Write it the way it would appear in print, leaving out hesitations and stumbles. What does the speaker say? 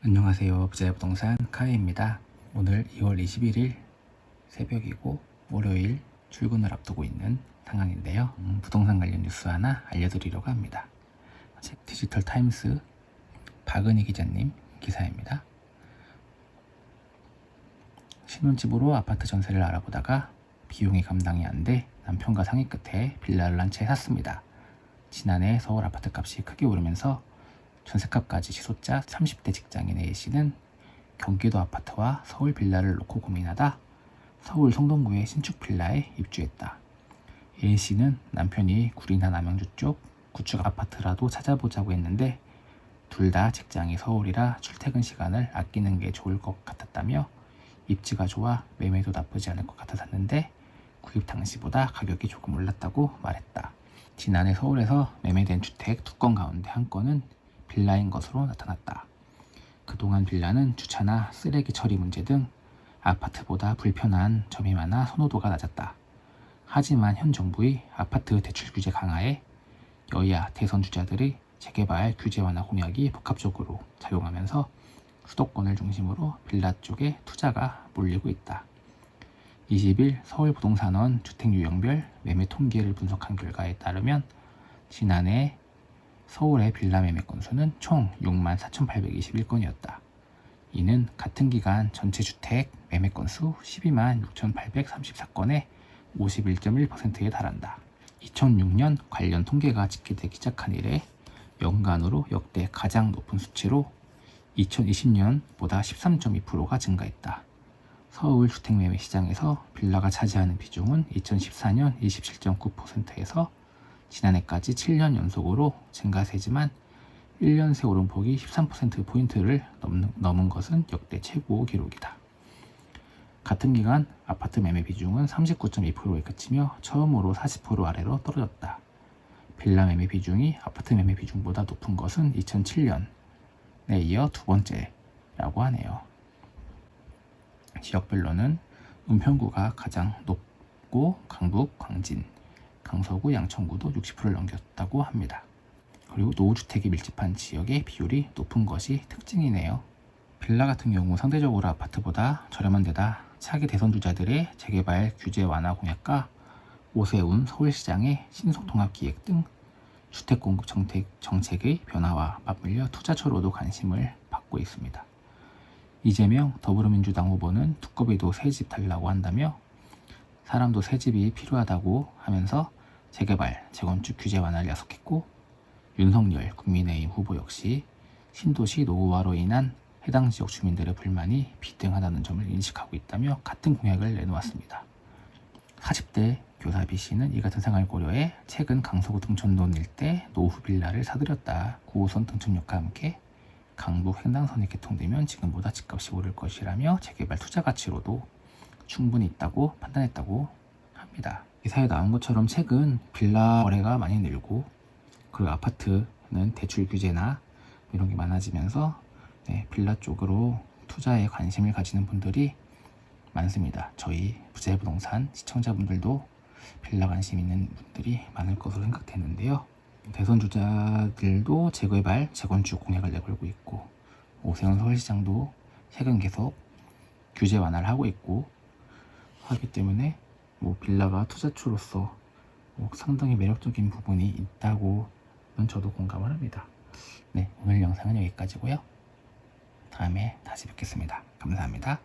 안녕하세요. 부자의 부동산 카이입니다. 오늘 2월 21일 새벽이고 월요일 출근을 앞두고 있는 상황인데요. 부동산 관련 뉴스 하나 알려드리려고 합니다. 디지털 타임스 박은희 기자님 기사입니다. 신혼집으로 아파트 전세를 알아보다가 비용이 감당이 안 돼 남편과 상의 끝에 빌라를 한 채 샀습니다. 지난해 서울 아파트 값이 크게 오르면서 전셋값까지 치솟자 30대 직장인 A씨는 경기도 아파트와 서울 빌라를 놓고 고민하다 서울 성동구의 신축 빌라에 입주했다. A씨는 남편이 구리나 남양주 쪽 구축 아파트라도 찾아보자고 했는데 둘 다 직장이 서울이라 출퇴근 시간을 아끼는 게 좋을 것 같았다며 입지가 좋아 매매도 나쁘지 않을 것 같아 샀는데 구입 당시보다 가격이 조금 올랐다고 말했다. 지난해 서울에서 매매된 주택 2건 가운데 한 건은 빌라인 것으로 나타났다. 그동안 빌라는 주차나 쓰레기 처리 문제 등 아파트보다 불편한 점이 많아 선호도가 낮았다. 하지만 현 정부의 아파트 대출 규제 강화에 여야 대선 주자들의 재개발 규제 완화 공약이 복합적으로 작용하면서 수도권을 중심으로 빌라 쪽에 투자가 몰리고 있다. 20일 서울부동산원 주택유형별 매매 통계를 분석한 결과에 따르면 지난해 서울의 빌라 매매 건수는 총 64,821건이었다. 이는 같은 기간 전체 주택 매매 건수 126,834건의 51.1%에 달한다. 2006년 관련 통계가 집계되기 시작한 이래 연간으로 역대 가장 높은 수치로 2020년보다 13.2%가 증가했다. 서울 주택매매 시장에서 빌라가 차지하는 비중은 2014년 27.9%에서 지난해까지 7년 연속으로 증가세지만 1년 새 오름폭이 13%포인트를 넘은 것은 역대 최고 기록이다. 같은 기간 아파트 매매 비중은 39.2%에 그치며 처음으로 40% 아래로 떨어졌다. 빌라 매매 비중이 아파트 매매 비중보다 높은 것은 2007년에 이어 두 번째라고 하네요. 지역별로는 은평구가 가장 높고 강북, 광진, 강서구, 양천구도 60%를 넘겼다고 합니다. 그리고 노후주택이 밀집한 지역의 비율이 높은 것이 특징이네요. 빌라 같은 경우 상대적으로 아파트보다 저렴한 데다 차기 대선 주자들의 재개발 규제 완화 공약과 오세훈 서울시장의 신속통합기획 등 주택공급 정책의 변화와 맞물려 투자처로도 관심을 받고 있습니다. 이재명 더불어민주당 후보는 두꺼비도 새집 달라고 한다며 사람도 새집이 필요하다고 하면서 재개발, 재건축 규제 완화를 야속했고 윤석열 국민의힘 후보 역시 신도시 노후화로 인한 해당 지역 주민들의 불만이 비등하다는 점을 인식하고 있다며 같은 공약을 내놓았습니다. 40대 교사 B씨는 이 같은 생활 고려해 최근 강서구 등촌동 일대 노후 빌라를 사들였다. 9호선 등촌역과 함께 강북 횡단선이 개통되면 지금보다 집값이 오를 것이라며 재개발 투자 가치로도 충분히 있다고 판단했다고 합니다. 기사에 나온 것처럼 최근 빌라 거래가 많이 늘고 그리고 아파트는 대출 규제나 이런 게 많아지면서 빌라 쪽으로 투자에 관심을 가지는 분들이 많습니다. 저희 부자의 부동산 시청자분들도 빌라 관심 있는 분들이 많을 것으로 생각되는데요. 대선 주자들도 재개발, 재건축 공약을 내걸고 있고 오세훈 서울시장도 최근 계속 규제 완화를 하고 있고 하기 때문에 빌라가 투자처로서 상당히 매력적인 부분이 있다고는 저도 공감을 합니다. 오늘 영상은 여기까지고요. 다음에 다시 뵙겠습니다. 감사합니다.